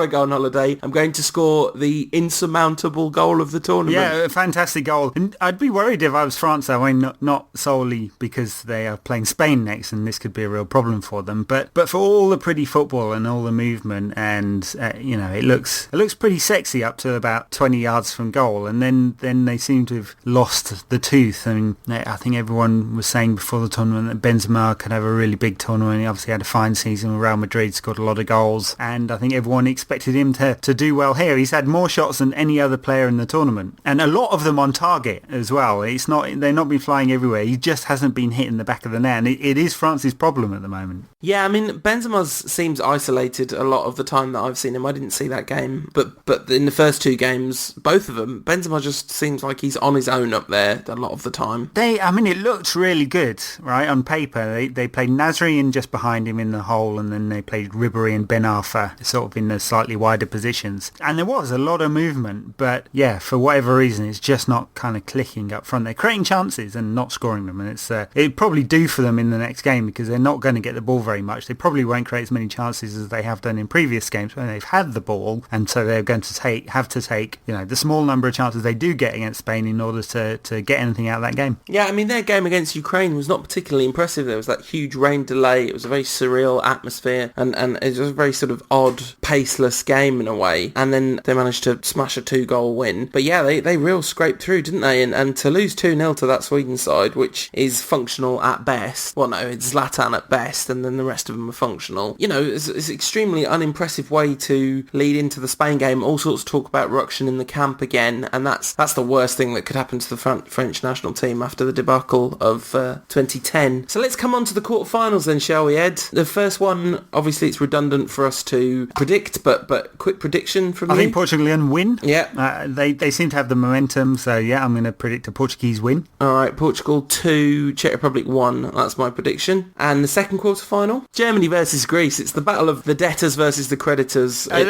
I go on holiday, I'm going to score the insurmountable goal of the tournament. Yeah, a fantastic goal. And I'd be worried if I was France, though. I mean, not solely because they are playing Spain next, and this could be a real problem for them, but for all the pretty football and all the movement, and it looks pretty sexy up to about 20 yards from goal, and then they seem to have lost the tooth. I mean, I think everyone was saying before the tournament that Benzema could have a really big tournament. He obviously had a fine season with Real Madrid, scored a lot of goals, and I think everyone expected him to do well here. He's had more shots than any other player in the tournament, and a lot of them on target as well. They're not been flying everywhere. He just hasn't been hitting the back of the net, and it is France's problem at the moment. Yeah, I mean, Benzema seems isolated a lot of the time that I've seen him. I didn't see that game, but in the first 2 games, both of them, Benzema just seems like he's on his own up there a lot of the time. It looked really good, right, on paper. They played Nasri in just behind him in the hole, and then they played Ribéry and Ben Arfa sort of in the slightly wider positions. And there was a lot of movement, but yeah, for whatever reason, it's just not kind of clicking up front. They're creating chances and not scoring them, and it'd probably do for them in the next game, because they're not going to get the ball very much. They probably won't create as many chances as they have done in previous games when they've had the ball, and so they're going to have to take the small number of chances they do get against Spain in order to get anything out of that game. Yeah, I mean, their game against Ukraine was not particularly impressive. There was that huge rain delay. It was a very surreal atmosphere, and it was a very sort of odd, paceless game in a way, and then they managed to smash a 2-goal win. But yeah, they real scraped through, didn't they? And to lose 2-0 to that Sweden side, which is functional at best. Well, no, it's Zlatan at best, and then the rest of them are functional. It's an extremely unimpressive way to lead into the Spain game. All sorts of talk about ruction in the camp again, and that's the worst thing that could happen to the French national team after the debacle of 2010. So let's come on to the quarterfinals then, shall we, Ed? The first one, obviously it's redundant for us to predict, but quick prediction from you? I think Portugal going to win. Yeah. They seem to have the momentum, so yeah, I'm going to predict a Portuguese win. All right, Portugal 2, Czech Republic 1. That's my prediction. And the second quarterfinal, Germany versus Greece. It's the battle of the debtors versus the creditors. A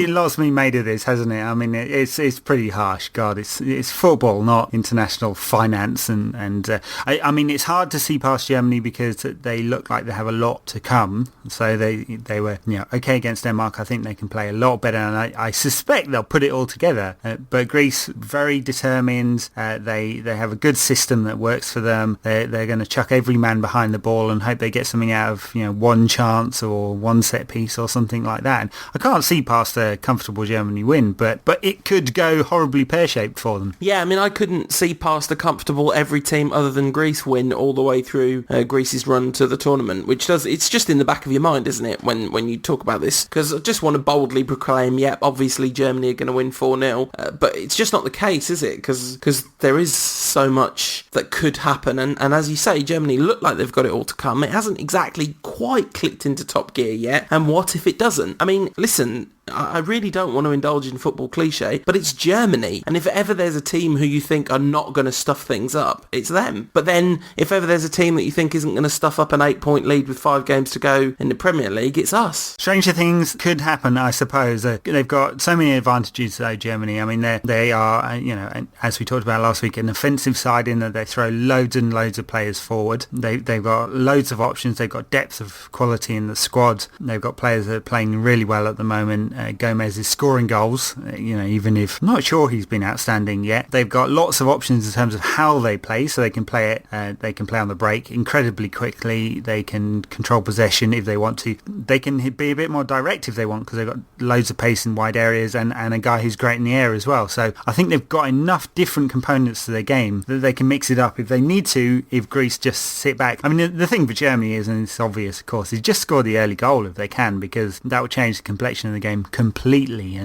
lot's been made of this, hasn't it? I mean, it's pretty harsh. God, it's football, not international finance, and I mean, it's hard to see past Germany because they look like they have a lot to come. So they were okay against Denmark. I think they can play a lot better, and I suspect they'll put it all together. But Greece, very determined. They have a good system that works for them. they're going to chuck every man behind the ball and hope they get something out of, one chance or one set piece or something like that. And I can't see past a comfortable Germany win, but it could go horribly pear-shaped for them. Yeah, I mean, I couldn't see past a comfortable every team other than Greece win all the way through Greece's run to the tournament, it's just in the back of your mind, isn't it, when you talk about this? Because I just want to boldly proclaim, obviously Germany are going to win 4-0, but it's just not the case, is it? Because there is so much that could happen, and as you say, Germany look like they've got it all to come. It hasn't exactly quite clicked into top gear yet, and what if it doesn't? I mean, listen, I really don't want to indulge in football cliche, but it's Germany, and if ever there's a team who you think are not going to stuff things up, it's them. But then, if ever there's a team that you think isn't going to stuff up an 8-point lead with 5 games to go in the Premier League, it's us. Stranger things could happen, I suppose. They've got so many advantages, though, Germany. I mean, they are, as we talked about last week, an offensive side in that they throw loads and loads of players forward. They've got loads of options. They've got depth of quality in the squad. They've got players that are playing really well at the moment. Gomez is scoring goals, even if I'm not sure he's been outstanding yet. They've got lots of options in terms of how they play, so they can play it. They can play on the break incredibly quickly. They can control possession if they want to. They can be a bit more direct if they want, because they've got loads of pace in wide areas and a guy who's great in the air as well. So I think they've got enough different components to their game that they can mix it up if they need to, if Greece just sit back. I mean, the thing for Germany is, and it's obvious, of course, is just score the early goal if they can, because that will change the complexion of the game completely.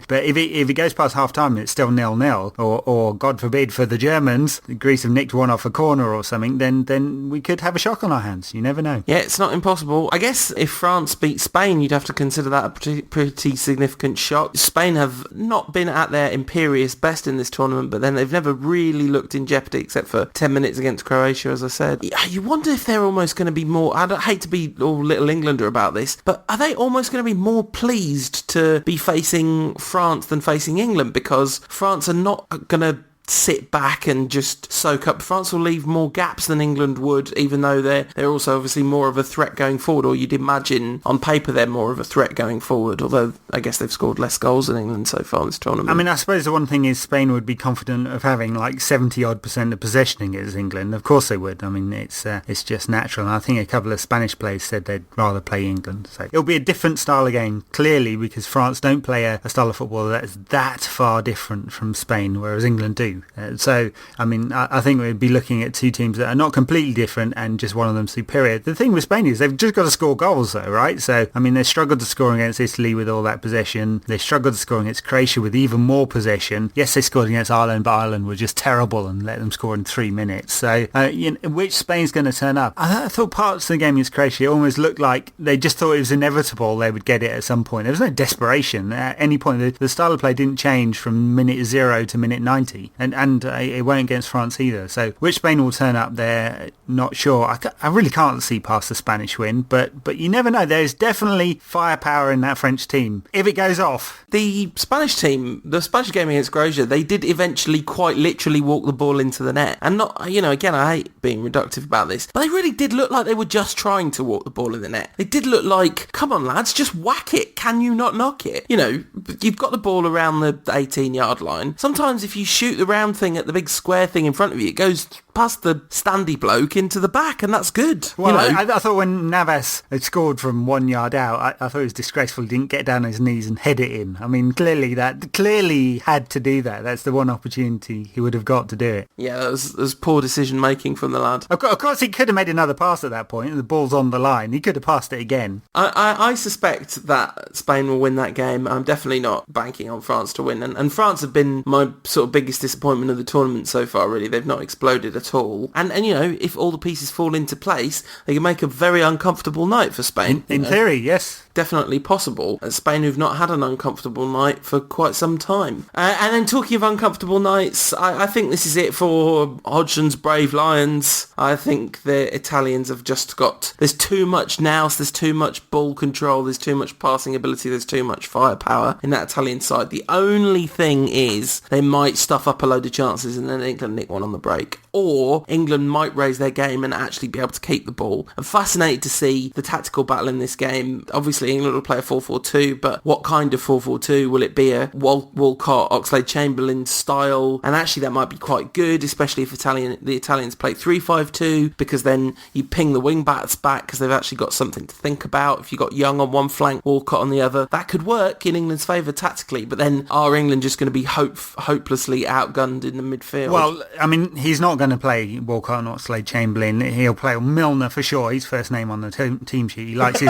But if it goes past half time and it's still 0-0, or God forbid for the Germans, Greece have nicked one off a corner or something, then we could have a shock on our hands. You never know. Yeah, it's not impossible. I guess if France beat Spain, you'd have to consider that a pretty significant shock. Spain have not been at their imperious best in this tournament, but then they've never really looked in jeopardy except for 10 minutes against Croatia, as I said. You wonder if they're almost going to be more, I don't hate to be all little Englander about this, but are they almost going to be more pleased to be facing France than facing England, because France are not going to sit back and just soak up. France will leave more gaps than England would, even though they're also obviously more of a threat going forward, or you'd imagine on paper they're more of a threat going forward, although I guess they've scored less goals than England so far in this tournament. I mean, I suppose the one thing is Spain would be confident of having like 70-odd% of possession against England. Of course they would. I mean, it's just natural, and I think a couple of Spanish players said they'd rather play England. So it'll be a different style of game, clearly, because France don't play a style of football that's that far different from Spain, whereas England do. So, I mean, I think we'd be looking at two teams that are not completely different and just one of them superior. The thing with Spain is they've just got to score goals, though, right? So, I mean, they struggled to score against Italy with all that possession. They struggled to score against Croatia with even more possession. Yes, they scored against Ireland, but Ireland were just terrible and let them score in 3 minutes. So, which Spain's going to turn up? I thought parts of the game against Croatia almost looked like they just thought it was inevitable they would get it at some point. There was no desperation at any point. The style of play didn't change from minute 0 to minute 90. And it won't against France either. So which Spain will turn up there, not sure. I really can't see past the Spanish win, but you never know. There's definitely firepower in that French team if it goes off. The Spanish team, the Spanish game against Croatia, they did eventually quite literally walk the ball into the net. And not, again, I hate being reductive about this, but they really did look like they were just trying to walk the ball in the net. They did look like, come on lads, just whack it. Can you not knock it? You've got the ball around the 18-yard line. Sometimes if you shoot the round thing at the big square thing in front of you, it goes past the standy bloke into the back, and that's good. Well, I thought when Navas had scored from 1 yard out, I thought it was disgraceful he didn't get down on his knees and head it in. I mean, clearly had to do that. That's the one opportunity he would have got to do it. Yeah, that was poor decision making from the lad. Of course, he could have made another pass at that point. The ball's on the line. He could have passed it again. I suspect that Spain will win that game. I'm definitely not banking on France to win. And France have been my sort of biggest disappointment of the tournament so far, really. They've not exploded at all. And if all the pieces fall into place, they can make a very uncomfortable night for Spain. In theory, yes. Definitely possible. Spain, who've not had an uncomfortable night for quite some time. And then talking of uncomfortable nights, I think this is it for Hodgson's Brave Lions. I think the Italians have just got... There's too much nous, there's too much ball control, there's too much passing ability, there's too much firepower in that Italian side. The only thing is they might stuff up a load of chances and then England nick one on the break. Or England might raise their game and actually be able to keep the ball. I'm fascinated to see the tactical battle in this game. Obviously, obviously England will play a 4-4-2, but what kind of 4-4-2? Will it be a Walcott, Oxlade-Chamberlain style? And actually that might be quite good, especially if the Italians play 3-5-2, because then you ping the wing-backs back because they've actually got something to think about. If you've got Young on one flank, Walcott on the other, that could work in England's favour tactically, but then are England just going to be hopelessly outgunned in the midfield? Well, I mean, he's not going to play Walcott and Oxlade-Chamberlain. He'll play Milner for sure. His first name on the team sheet. He likes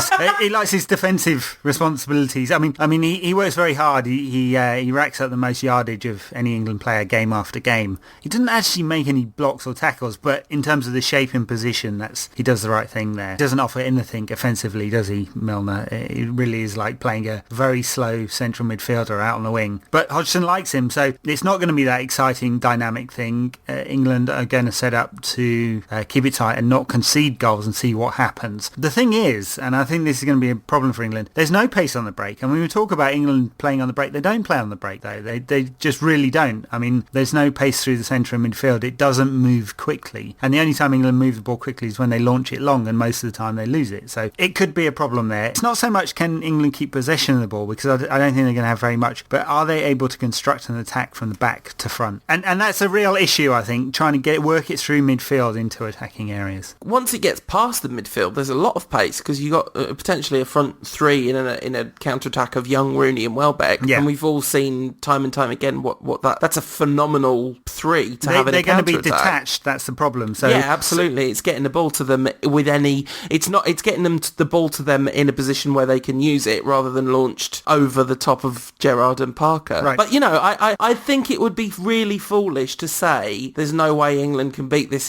his defensive responsibilities. I mean, he works very hard. He racks up the most yardage of any England player game after game. He doesn't actually make any blocks or tackles, but in terms of the shape and position, he does the right thing there. He doesn't offer anything offensively, does he, Milner? It really is like playing a very slow central midfielder out on the wing. But Hodgson likes him, so it's not going to be that exciting, dynamic thing. England are going to set up to keep it tight and not concede goals and see what happens. The thing is, and I think this is going to be a problem for England, there's no pace on the break. And when we talk about England playing on the break, they don't play on the break, though. They just really don't. I mean, there's no pace through the centre of midfield. It doesn't move quickly. And the only time England move the ball quickly is when they launch it long, and most of the time they lose it. So it could be a problem there. It's not so much can England keep possession of the ball, because I don't think they're going to have very much, but are they able to construct an attack from the back to front? And that's a real issue, I think, trying to work it through midfield into attacking areas. Once it gets past the midfield, there's a lot of pace, because you've got potentially a front three in a counter-attack of Young, Rooney and Welbeck. Yeah. And we've all seen time and time again what that's a phenomenal three to have in a counter-attack. They're going to be detached, that's the problem. So yeah, absolutely. It's getting the ball to them it's getting the ball to them in a position where they can use it rather than launched over the top of Gerrard and Parker. Right. But, I think it would be really foolish to say there's no way England can beat this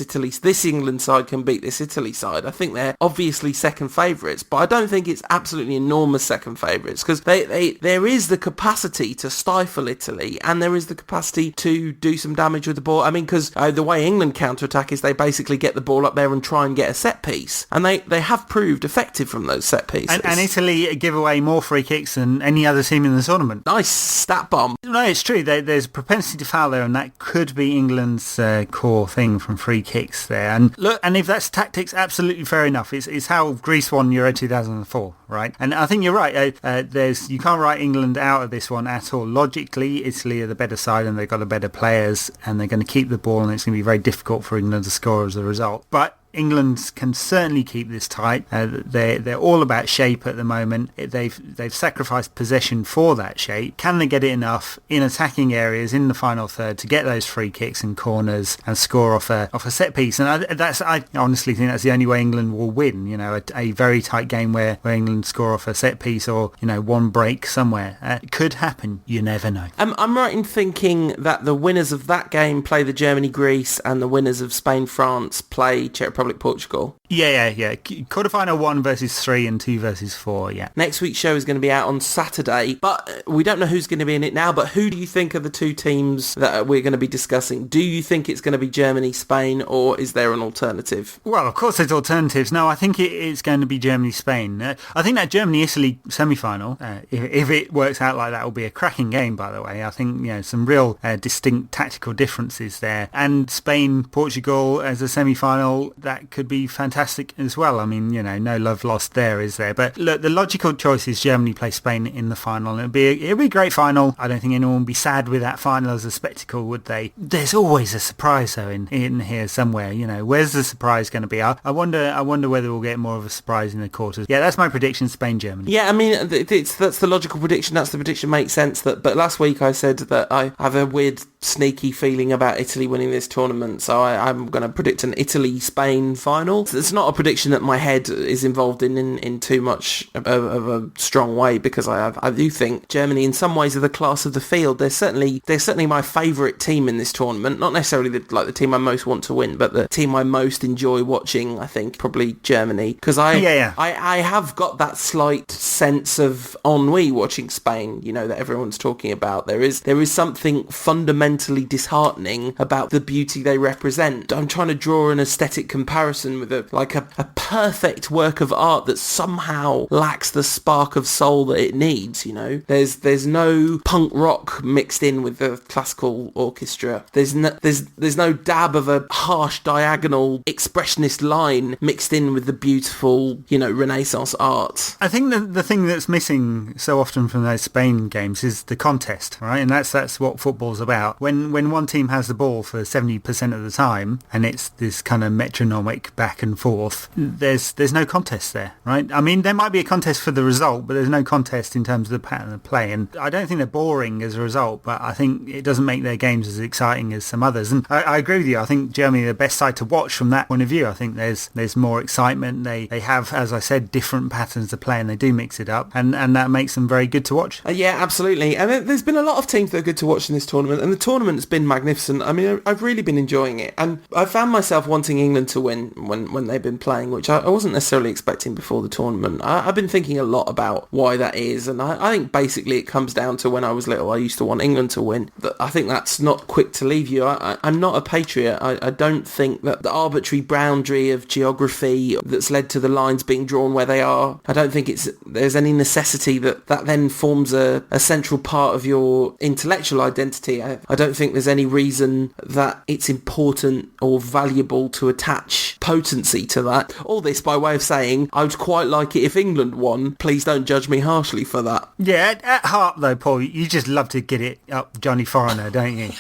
England side can beat this Italy side. I think they're obviously second favourites, but I don't think it's absolutely enormous second favourites, because there is the capacity to stifle Italy, and there is the capacity to do some damage with the ball. I mean, because the way England counter-attack is they basically get the ball up there and try and get a set piece, and they have proved effective from those set pieces. And Italy give away more free kicks than any other team in the tournament. Nice stat bomb. No, it's true. There's a propensity to foul there, and that could be England's core thing from free kicks there. And look, and if that's tactics, absolutely fair enough. It's how Greece won Euro 2004, right? And I think you're right. You can't write England out of this one at all. Logically, Italy are the better side, and they've got the better players, and they're going to keep the ball, and it's going to be very difficult for England to score as a result. But England can certainly keep this tight. They're all about shape at the moment. They've sacrificed possession for that shape. Can they get it enough in attacking areas in the final third to get those free kicks and corners and score off a set piece? And I honestly think that's the only way England will win. A very tight game where England score off a set piece, or one break somewhere. It could happen. You never know. I'm right in thinking that the winners of that game play the Germany-Greece, and the winners of Spain-France play Czech Republic, Portugal. Yeah. Quarterfinal 1 versus 3 and 2 versus 4, yeah. Next week's show is going to be out on Saturday, but we don't know who's going to be in it now, but who do you think are the two teams that we're going to be discussing? Do you think it's going to be Germany, Spain, or is there an alternative? Well, of course there's alternatives. No, I think it's going to be Germany, Spain. I think that Germany-Italy semi-final, if it works out like that, will be a cracking game, by the way. I think, some real distinct tactical differences there. And Spain, Portugal as a semi-final, that could be fantastic as well. I mean, no love lost there, is there? But look, the logical choice is Germany play Spain in the final. It'll be a great final. I don't think anyone would be sad with that final as a spectacle, would they? There's always a surprise though in here somewhere. Where's the surprise going to be? I wonder whether we'll get more of a surprise in the quarters. Yeah, that's my prediction: Spain, Germany. Yeah, I mean that's the logical prediction. That's the prediction, makes sense. But last week I said that I have a weird sneaky feeling about Italy winning this tournament, so I'm going to predict an Italy-Spain final. It's not a prediction that my head is involved in too much of a strong way, because I do think Germany in some ways are the class of the field. They're certainly my favourite team in this tournament, not necessarily the team I most want to win, but the team I most enjoy watching. I think probably Germany, because I have got that slight sense of ennui watching Spain, that everyone's talking about. There is something fundamentally disheartening about the beauty they represent. I'm trying to draw an aesthetic comparison comparison with a perfect work of art that somehow lacks the spark of soul that it needs. There's no punk rock mixed in with the classical orchestra. There's no dab of a harsh diagonal expressionist line mixed in with the beautiful Renaissance art. I think the thing that's missing so often from those Spain games is the contest, right? And that's what football's about. When one team has the ball for 70% of the time and it's this kind of metronomic back and forth, there's no contest there, right? I mean, there might be a contest for the result, but there's no contest in terms of the pattern of play. And I don't think they're boring as a result, but I think it doesn't make their games as exciting as some others. And I agree with you. I think Germany are the best side to watch from that point of view. I think there's more excitement. They have, as I said, different patterns of play, and they do mix it up, and that makes them very good to watch. Yeah, absolutely. And there's been a lot of teams that are good to watch in this tournament, and the tournament's been magnificent. I mean, I've really been enjoying it, and I found myself wanting England to win when they've been playing, which I wasn't necessarily expecting before the tournament. I've been thinking a lot about why that is, and I think basically it comes down to when I was little, I used to want England to win. I think that's not quick to leave you. I'm not a patriot. I don't think that the arbitrary boundary of geography that's led to the lines being drawn where they are, I don't think there's any necessity that then forms a central part of your intellectual identity. I don't think there's any reason that it's important or valuable to attach potency to that. All this by way of saying, I would quite like it if England won. Please don't judge me harshly for that. Yeah, at heart though, Paul, you just love to get it up Johnny Foreigner, don't you?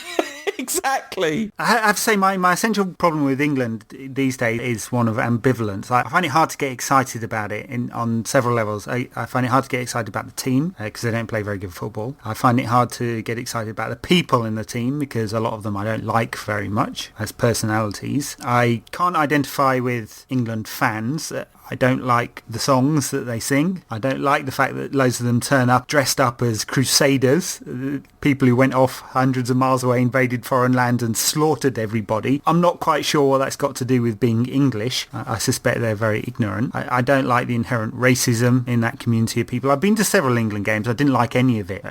Exactly. I have to say my essential problem with England these days is one of ambivalence. I find it hard to get excited about it on several levels. I find it hard to get excited about the team because they don't play very good football. I find it hard to get excited about the people in the team because a lot of them I don't like very much as personalities. I can't identify with England fans. I don't like the songs that they sing. I don't like the fact that loads of them turn up dressed up as crusaders, people who went off hundreds of miles away, invaded foreign lands and slaughtered everybody. I'm not quite sure what that's got to do with being English. I suspect they're very ignorant. I don't like the inherent racism in that community of people. I've been to several England games. I didn't like any of it,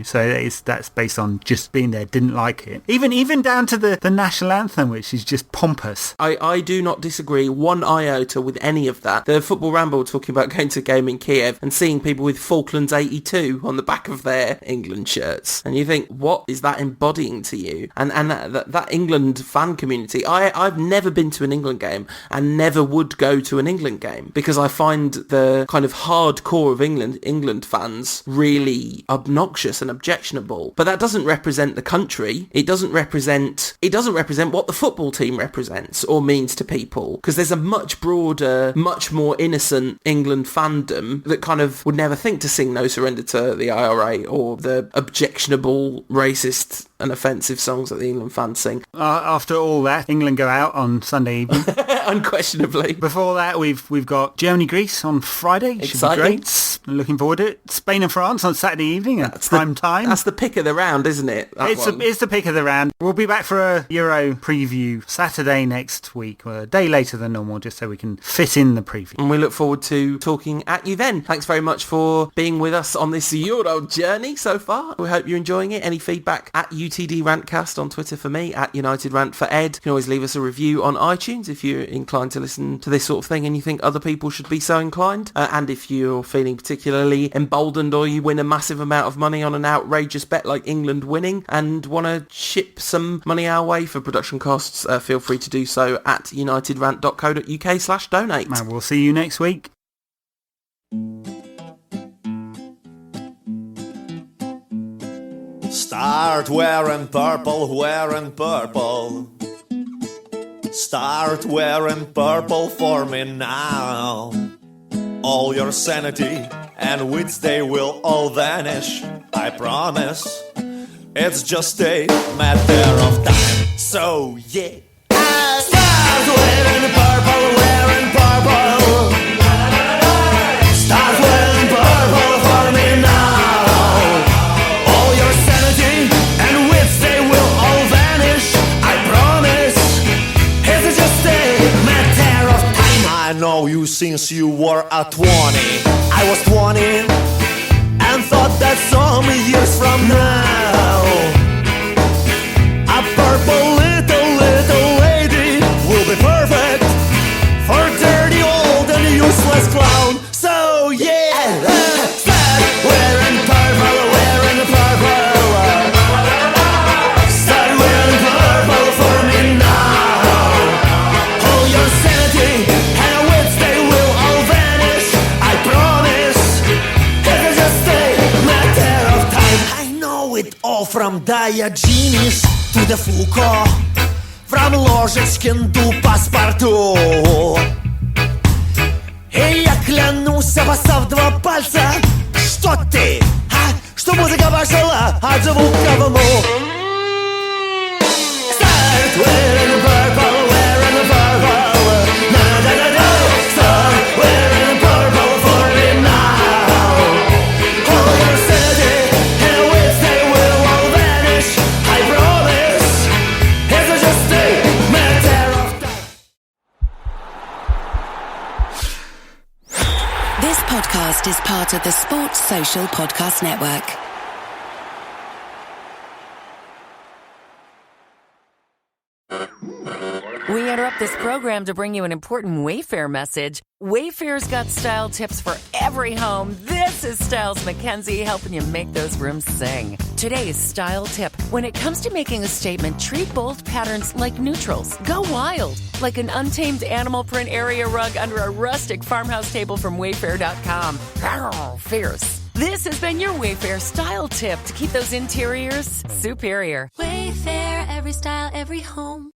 so that's based on just being there, didn't like it. Even down to the national anthem, which is just pompous. I do not disagree one iota with any of that. The Football Ramble talking about going to a game in Kiev and seeing people with Falklands 82 on the back of their England shirts. And you think, what is that embodying to you? And that England fan community, I've never been to an England game and never would go to an England game because I find the kind of hardcore of England fans really obnoxious and objectionable. But that doesn't represent the country. It doesn't represent what the football team represents or means to people, because there's a much broader, much more innocent England fandom that kind of would never think to sing No Surrender to the IRA or the objectionable, racist and offensive songs that the England fans sing. After all that, England go out on Sunday evening. Unquestionably. Before that, we've got Germany-Greece on Friday. Exciting. Should be great. Looking forward to it. Spain and France on Saturday evening at prime time. That's the pick of the round, isn't it? It's the pick of the round. We'll be back for a Euro preview Saturday next week, a day later than normal, just so we can fit in the preview. And we look forward to talking at you then. Thanks very much for being with us on this Euro journey so far. We hope you're enjoying it. Any feedback at UTD Rantcast on Twitter for me, at United Rant for Ed. You can always leave us a review on iTunes if you're inclined to listen to this sort of thing and you think other people should be so inclined. And if you're feeling particularly emboldened or you win a massive amount of money on an outrageous bet like England winning and want to ship some money our way for production costs, feel free to do so at unitedrant.co.uk/donate. And we'll see you next week. Start wearing purple, wearing purple. Start wearing purple for me now. All your sanity and wits, they will all vanish, I promise. It's just a matter of time. So yeah, start wearing purple, wearing purple. Start wearing purple for me now. All your sanity and wits, they will all vanish, I promise. It's just a matter of time. I know you since you were at 20. I was 20 and thought that some years from now a purple little lady will be perfect. from Diogenes to the Foucault, from Ложечкин до паспорту. И я клянусь, обоссав два пальца, что ты, что музыка пошла от звука в мух. Start wearing purple, wearing purple. Na-da-da-da. Start wearing purple for me now. All your city and with they will all vanish. I promise. It's just a matter of time. This podcast is part of the Sports Social Podcast Network. We interrupt this program to bring you an important Wayfair message. Wayfair's got style tips for every home. This is Styles McKenzie helping you make those rooms sing. Today's style tip. When it comes to making a statement, treat bold patterns like neutrals. Go wild, like an untamed animal print area rug under a rustic farmhouse table from Wayfair.com. Fierce. This has been your Wayfair style tip to keep those interiors superior. Wayfair, every style, every home.